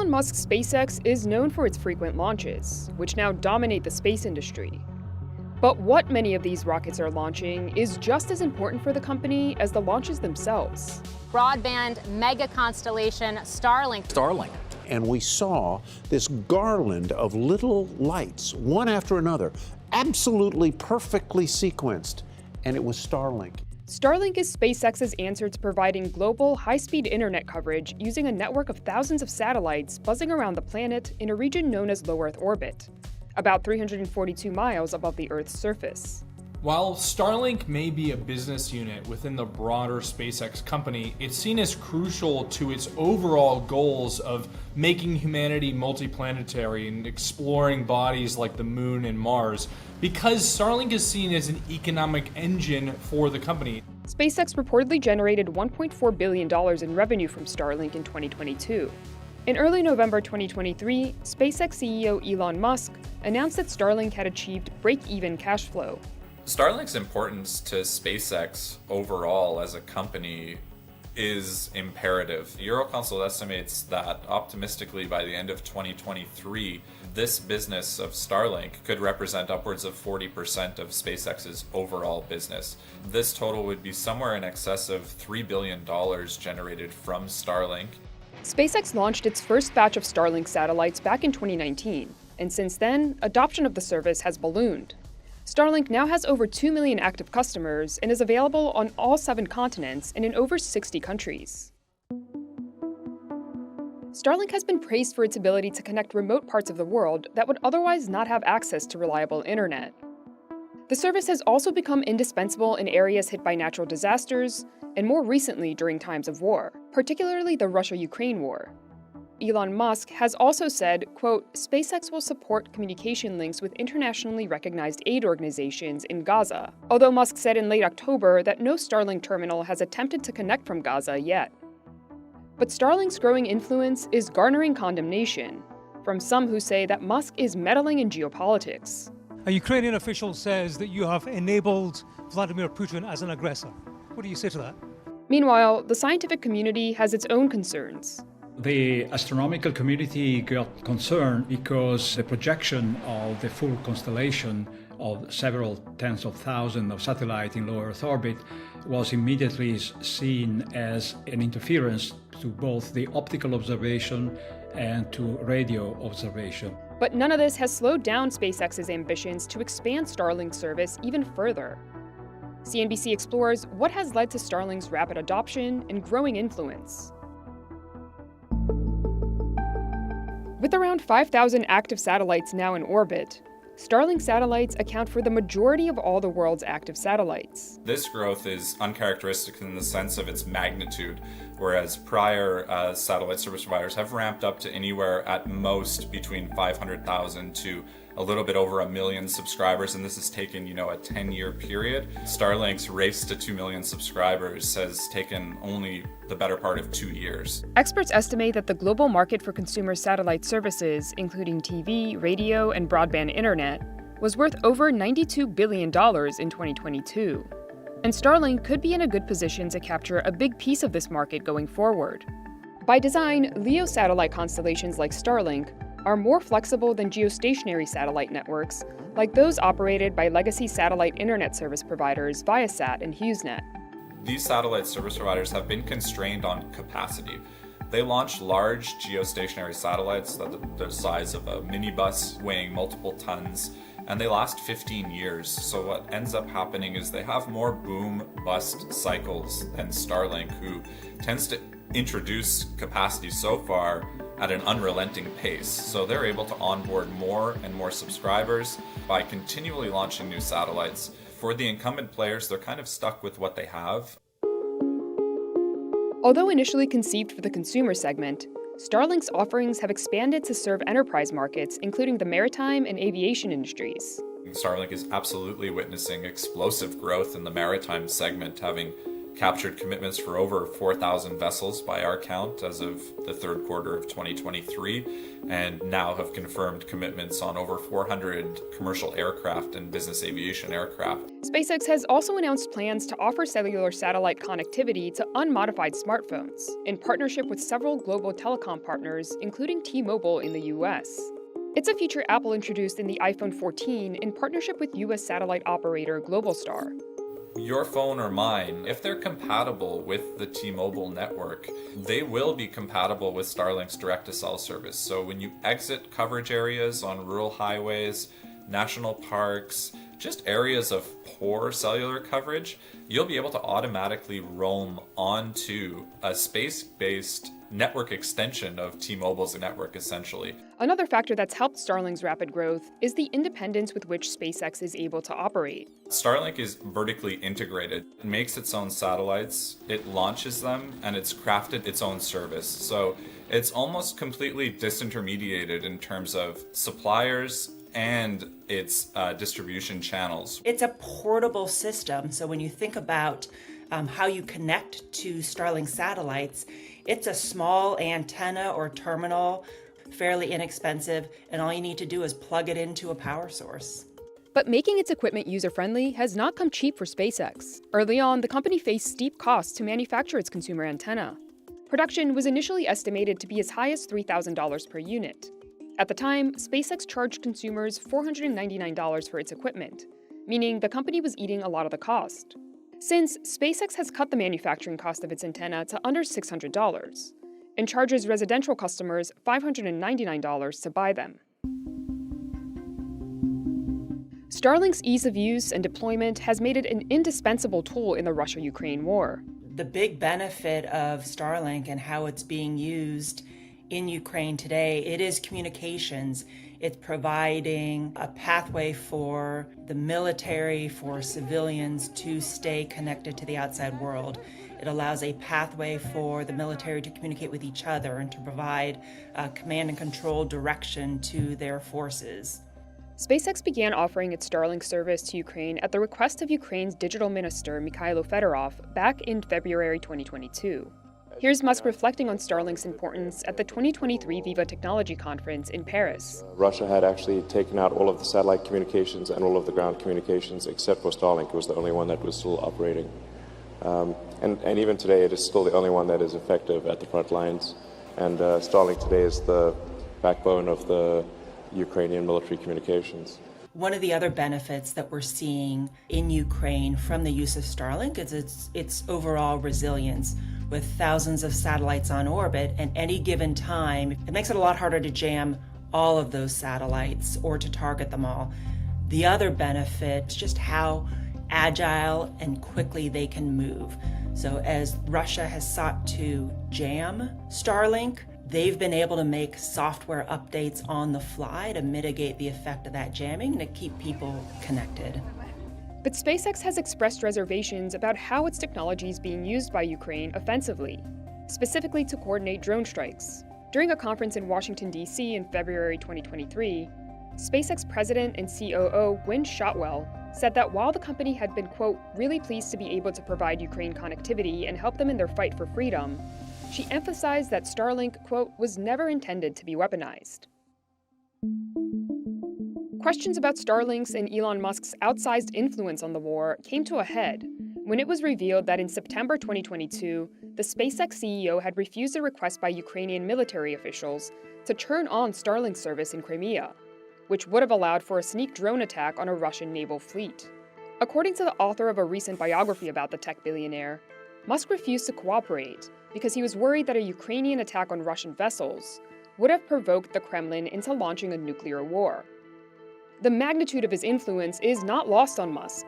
Elon Musk's SpaceX is known for its frequent launches, which now dominate the space industry. But what many of these rockets are launching is just as important for the company as the launches themselves. Broadband mega constellation Starlink. And we saw this garland of little lights, one after another, absolutely perfectly sequenced, and it was Starlink. Starlink is SpaceX's answer to providing global, high-speed internet coverage using a network of thousands of satellites buzzing around the planet in a region known as low Earth orbit, about 342 miles above the Earth's surface. While Starlink may be a business unit within the broader SpaceX company, it's seen as crucial to its overall goals of making humanity multiplanetary and exploring bodies like the Moon and Mars, because Starlink is seen as an economic engine for the company. SpaceX reportedly generated $1.4 billion in revenue from Starlink in 2022. In early November 2023, SpaceX CEO Elon Musk announced that Starlink had achieved break-even cash flow. Starlink's importance to SpaceX overall as a company is imperative. Euroconsult estimates that optimistically by the end of 2023, this business of Starlink could represent upwards of 40% of SpaceX's overall business. This total would be somewhere in excess of $3 billion generated from Starlink. SpaceX launched its first batch of Starlink satellites back in 2019, and since then, adoption of the service has ballooned. Starlink now has over 2 million active customers and is available on all 7 continents and in over 60 countries. Starlink has been praised for its ability to connect remote parts of the world that would otherwise not have access to reliable internet. The service has also become indispensable in areas hit by natural disasters, and more recently during times of war, particularly the Russia-Ukraine war. Elon Musk has also said, quote, SpaceX will support communication links with internationally recognized aid organizations in Gaza, although Musk said in late October that no Starlink terminal has attempted to connect from Gaza yet. But Starlink's growing influence is garnering condemnation from some who say that Musk is meddling in geopolitics. A Ukrainian official says that you have enabled Vladimir Putin as an aggressor. What do you say to that? Meanwhile, the scientific community has its own concerns. The astronomical community got concerned because the projection of the full constellation of several tens of thousands of satellites in low Earth orbit was immediately seen as an interference to both the optical observation and to radio observation. But none of this has slowed down SpaceX's ambitions to expand Starlink's service even further. CNBC explores what has led to Starlink's rapid adoption and growing influence. With around 5,000 active satellites now in orbit, Starlink satellites account for the majority of all the world's active satellites. This growth is uncharacteristic in the sense of its magnitude, whereas prior satellite service providers have ramped up to anywhere at most between 500,000 to a little bit over 1 million subscribers, and this has taken, a 10-year period. Starlink's race to 2 million subscribers has taken only the better part of 2 years. Experts estimate that the global market for consumer satellite services, including TV, radio, and broadband internet, was worth over $92 billion in 2022. And Starlink could be in a good position to capture a big piece of this market going forward. By design, LEO satellite constellations like Starlink are more flexible than geostationary satellite networks, like those operated by legacy satellite internet service providers Viasat and HughesNet. These satellite service providers have been constrained on capacity. They launch large geostationary satellites that are the size of a minibus, weighing multiple tons, and they last 15 years. So what ends up happening is they have more boom-bust cycles than Starlink, who tends to introduce capacity so far at an unrelenting pace. So they're able to onboard more and more subscribers by continually launching new satellites. For the incumbent players, they're kind of stuck with what they have. Although initially conceived for the consumer segment, Starlink's offerings have expanded to serve enterprise markets, including the maritime and aviation industries. Starlink is absolutely witnessing explosive growth in the maritime segment, having captured commitments for over 4,000 vessels by our count as of the third quarter of 2023, and now have confirmed commitments on over 400 commercial aircraft and business aviation aircraft. SpaceX has also announced plans to offer cellular satellite connectivity to unmodified smartphones, in partnership with several global telecom partners, including T-Mobile in the US. It's a feature Apple introduced in the iPhone 14 in partnership with US satellite operator Globalstar. Your phone or mine, if they're compatible with the T-Mobile network, they will be compatible with Starlink's direct-to-cell service. So when you exit coverage areas on rural highways, national parks, just areas of poor cellular coverage, you'll be able to automatically roam onto a space-based network extension of T-Mobile's network, essentially. Another factor that's helped Starlink's rapid growth is the independence with which SpaceX is able to operate. Starlink is vertically integrated. It makes its own satellites, it launches them, and it's crafted its own service. So it's almost completely disintermediated in terms of suppliers and its distribution channels. It's a portable system, so when you think about how you connect to Starlink satellites, it's a small antenna or terminal, fairly inexpensive, and all you need to do is plug it into a power source. But making its equipment user-friendly has not come cheap for SpaceX. Early on, the company faced steep costs to manufacture its consumer antenna. Production was initially estimated to be as high as $3,000 per unit. At the time, SpaceX charged consumers $499 for its equipment, meaning the company was eating a lot of the cost. Since, SpaceX has cut the manufacturing cost of its antenna to under $600 and charges residential customers $599 to buy them. Starlink's ease of use and deployment has made it an indispensable tool in the Russia-Ukraine war. The big benefit of Starlink and how it's being used in Ukraine today, it is communications. It's providing a pathway for the military, for civilians to stay connected to the outside world. It allows a pathway for the military to communicate with each other and to provide command and control direction to their forces. SpaceX began offering its Starlink service to Ukraine at the request of Ukraine's digital minister, Mikhailo Fedorov, back in February 2022. Here's Musk reflecting on Starlink's importance at the 2023 Viva Technology Conference in Paris. Russia had actually taken out all of the satellite communications and all of the ground communications except for Starlink. It was the only one that was still operating. And even today, it is still the only one that is effective at the front lines. And Starlink today is the backbone of the Ukrainian military communications. One of the other benefits that we're seeing in Ukraine from the use of Starlink is its overall resilience. With thousands of satellites on orbit at any given time, it makes it a lot harder to jam all of those satellites or to target them all. The other benefit is just how agile and quickly they can move. So as Russia has sought to jam Starlink, they've been able to make software updates on the fly to mitigate the effect of that jamming and to keep people connected. But SpaceX has expressed reservations about how its technology is being used by Ukraine offensively, specifically to coordinate drone strikes. During a conference in Washington, D.C. in February 2023, SpaceX president and COO Gwynne Shotwell said that while the company had been, quote, really pleased to be able to provide Ukraine connectivity and help them in their fight for freedom, she emphasized that Starlink, quote, was never intended to be weaponized. Questions about Starlink's and Elon Musk's outsized influence on the war came to a head when it was revealed that in September 2022, the SpaceX CEO had refused a request by Ukrainian military officials to turn on Starlink service in Crimea, which would have allowed for a sneak drone attack on a Russian naval fleet. According to the author of a recent biography about the tech billionaire, Musk refused to cooperate because he was worried that a Ukrainian attack on Russian vessels would have provoked the Kremlin into launching a nuclear war. The magnitude of his influence is not lost on Musk.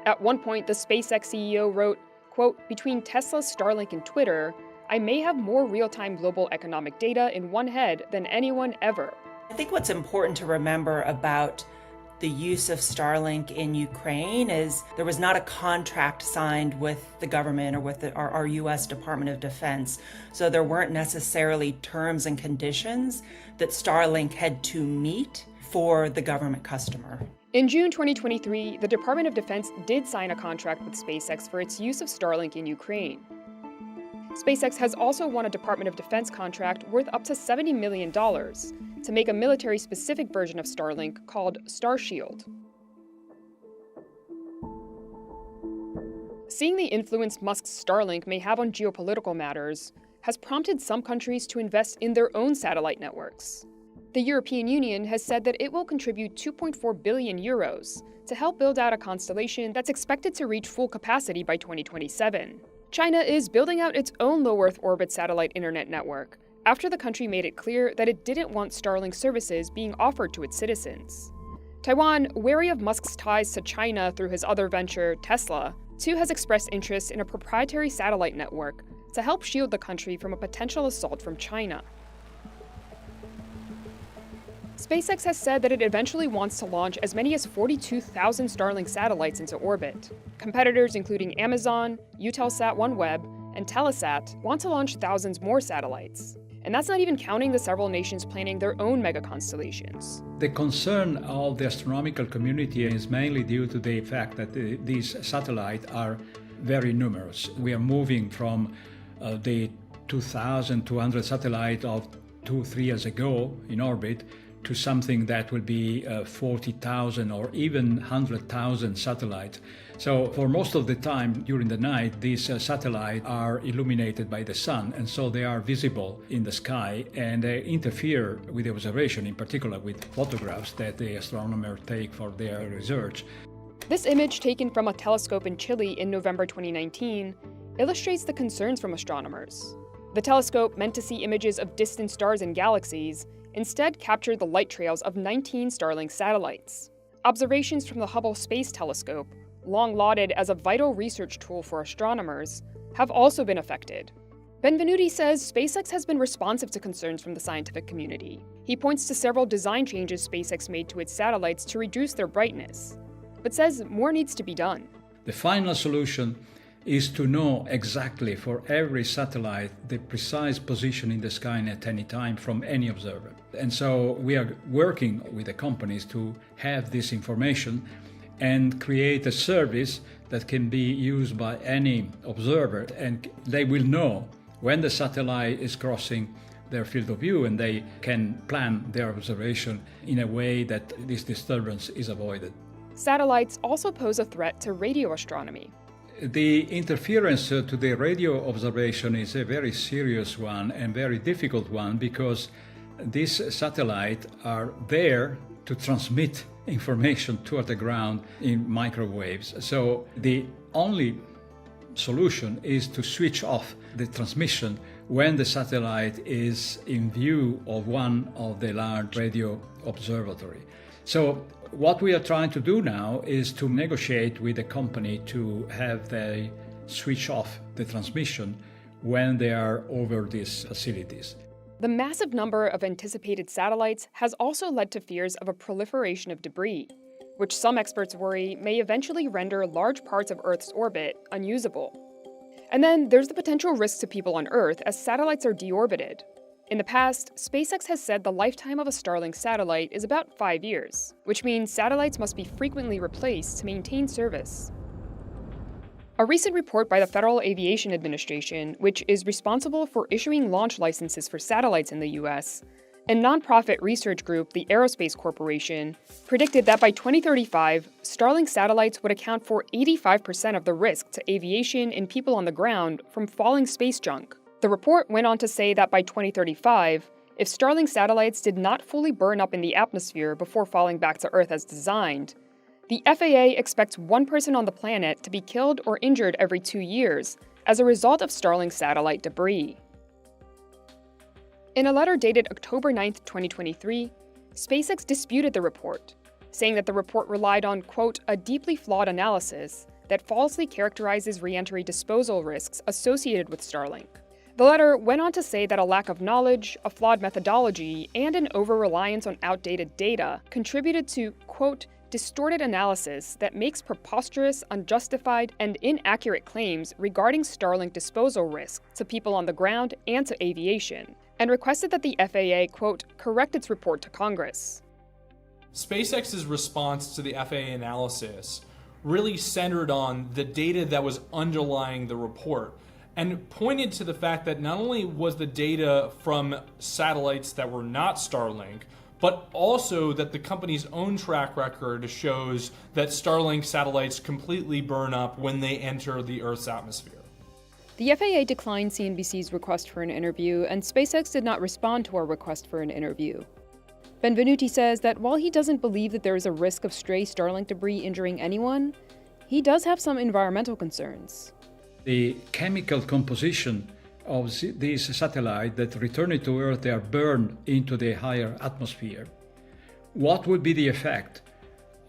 At one point, the SpaceX CEO wrote, quote, between Tesla, Starlink, and Twitter, I may have more real-time global economic data in one head than anyone ever. I think what's important to remember about the use of Starlink in Ukraine is there was not a contract signed with the government or with our U.S. Department of Defense. So there weren't necessarily terms and conditions that Starlink had to meet for the government customer. In June 2023, the Department of Defense did sign a contract with SpaceX for its use of Starlink in Ukraine. SpaceX has also won a Department of Defense contract worth up to $70 million to make a military-specific version of Starlink called Starshield. Seeing the influence Musk's Starlink may have on geopolitical matters has prompted some countries to invest in their own satellite networks. The European Union has said that it will contribute 2.4 billion euros to help build out a constellation that's expected to reach full capacity by 2027. China is building out its own low Earth orbit satellite internet network after the country made it clear that it didn't want Starlink services being offered to its citizens. Taiwan, wary of Musk's ties to China through his other venture, Tesla, too has expressed interest in a proprietary satellite network to help shield the country from a potential assault from China. SpaceX has said that it eventually wants to launch as many as 42,000 Starlink satellites into orbit. Competitors including Amazon, Eutelsat OneWeb, and Telesat want to launch thousands more satellites. And that's not even counting the several nations planning their own mega constellations. The concern of the astronomical community is mainly due to the fact that these satellites are very numerous. We are moving from the 2,200 satellites of 2-3 years ago in orbit to something that will be 40,000 or even 100,000 satellites. So for most of the time during the night, these satellites are illuminated by the sun, and so they are visible in the sky, and they interfere with the observation, in particular with photographs that the astronomers take for their research. This image, taken from a telescope in Chile in November 2019, illustrates the concerns from astronomers. The telescope, meant to see images of distant stars and galaxies, instead captured the light trails of 19 Starlink satellites. Observations from the Hubble Space Telescope, long lauded as a vital research tool for astronomers, have also been affected. Benvenuti says SpaceX has been responsive to concerns from the scientific community. He points to several design changes SpaceX made to its satellites to reduce their brightness, but says more needs to be done. The final solution is to know exactly for every satellite the precise position in the sky at any time from any observer. And so we are working with the companies to have this information and create a service that can be used by any observer, and they will know when the satellite is crossing their field of view, and they can plan their observation in a way that this disturbance is avoided. Satellites also pose a threat to radio astronomy. The interference to the radio observation is a very serious one and very difficult one, because these satellites are there to transmit information toward the ground in microwaves. So the only solution is to switch off the transmission when the satellite is in view of one of the large radio observatory. So what we are trying to do now is to negotiate with the company to have they switch off the transmission when they are over these facilities. The massive number of anticipated satellites has also led to fears of a proliferation of debris, which some experts worry may eventually render large parts of Earth's orbit unusable. And then there's the potential risk to people on Earth as satellites are deorbited. In the past, SpaceX has said the lifetime of a Starlink satellite is about 5 years, which means satellites must be frequently replaced to maintain service. A recent report by the Federal Aviation Administration, which is responsible for issuing launch licenses for satellites in the US, and nonprofit research group the Aerospace Corporation, predicted that by 2035, Starlink satellites would account for 85% of the risk to aviation and people on the ground from falling space junk. The report went on to say that by 2035, if Starlink satellites did not fully burn up in the atmosphere before falling back to Earth as designed, the FAA expects one person on the planet to be killed or injured every 2 years as a result of Starlink satellite debris. In a letter dated October 9, 2023, SpaceX disputed the report, saying that the report relied on, quote, a deeply flawed analysis that falsely characterizes re-entry disposal risks associated with Starlink. The letter went on to say that a lack of knowledge, a flawed methodology, and an over-reliance on outdated data contributed to, quote, distorted analysis that makes preposterous, unjustified, and inaccurate claims regarding Starlink disposal risk to people on the ground and to aviation, and requested that the FAA, quote, correct its report to Congress. SpaceX's response to the FAA analysis really centered on the data that was underlying the report and pointed to the fact that not only was the data from satellites that were not Starlink, but also that the company's own track record shows that Starlink satellites completely burn up when they enter the Earth's atmosphere. The FAA declined CNBC's request for an interview, and SpaceX did not respond to our request for an interview. Benvenuti says that while he doesn't believe that there is a risk of stray Starlink debris injuring anyone, he does have some environmental concerns. The chemical composition of these satellites that returning to Earth, they are burned into the higher atmosphere. What would be the effect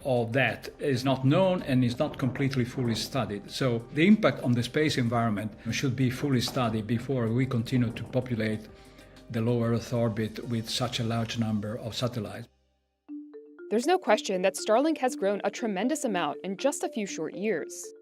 of that is not known and is not completely fully studied. So the impact on the space environment should be fully studied before we continue to populate the low Earth orbit with such a large number of satellites. There's no question that Starlink has grown a tremendous amount in just a few short years.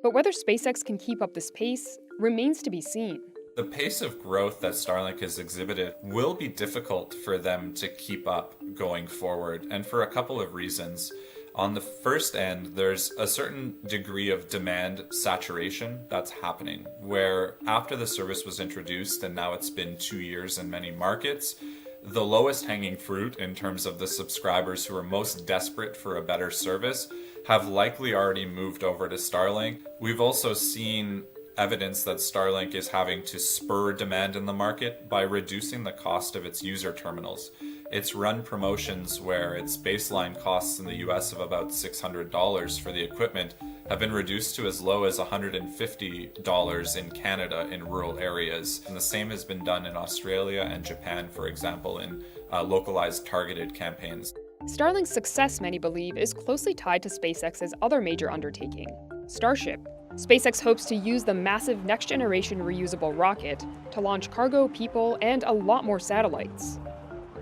But whether SpaceX can keep up this pace remains to be seen. The pace of growth that Starlink has exhibited will be difficult for them to keep up going forward, and for a couple of reasons. On the first end, there's a certain degree of demand saturation that's happening, where after the service was introduced, and now it's been 2 years in many markets, the lowest hanging fruit in terms of the subscribers who are most desperate for a better service have likely already moved over to Starlink. We've also seen evidence that Starlink is having to spur demand in the market by reducing the cost of its user terminals. It's run promotions where its baseline costs in the US of about $600 for the equipment have been reduced to as low as $150 in Canada in rural areas. And the same has been done in Australia and Japan, for example, in localized targeted campaigns. Starlink's success, many believe, is closely tied to SpaceX's other major undertaking, Starship. SpaceX hopes to use the massive next-generation reusable rocket to launch cargo, people, and a lot more satellites.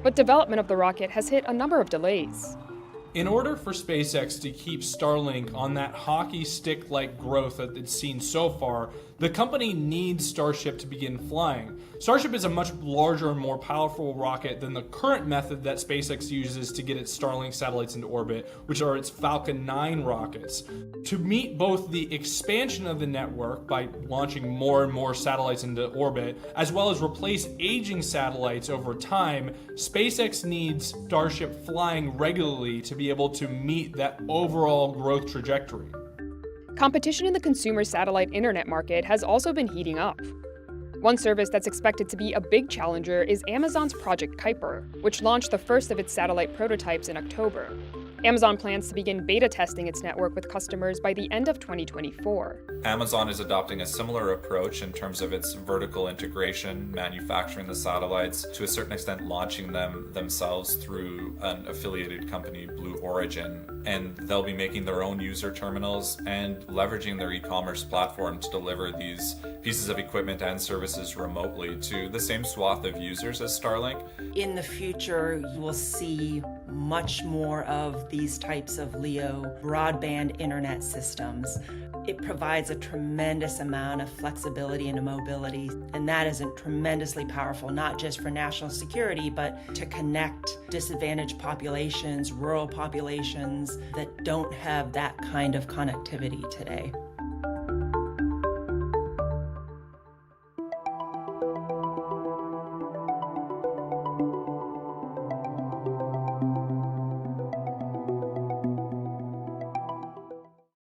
But development of the rocket has hit a number of delays. In order for SpaceX to keep Starlink on that hockey stick-like growth that it's seen so far, the company needs Starship to begin flying. Starship is a much larger and more powerful rocket than the current method that SpaceX uses to get its Starlink satellites into orbit, which are its Falcon 9 rockets. To meet both the expansion of the network by launching more and more satellites into orbit, as well as replace aging satellites over time, SpaceX needs Starship flying regularly to be able to meet that overall growth trajectory. Competition in the consumer satellite internet market has also been heating up. One service that's expected to be a big challenger is Amazon's Project Kuiper, which launched the first of its satellite prototypes in October. Amazon plans to begin beta testing its network with customers by the end of 2024. Amazon is adopting a similar approach in terms of its vertical integration, manufacturing the satellites, to a certain extent launching them themselves through an affiliated company, Blue Origin. And they'll be making their own user terminals and leveraging their e-commerce platform to deliver these pieces of equipment and services remotely to the same swath of users as Starlink. In the future, you will see much more of these types of LEO broadband internet systems. It provides a tremendous amount of flexibility and mobility, and that is tremendously powerful, not just for national security, but to connect disadvantaged populations, rural populations that don't have that kind of connectivity today.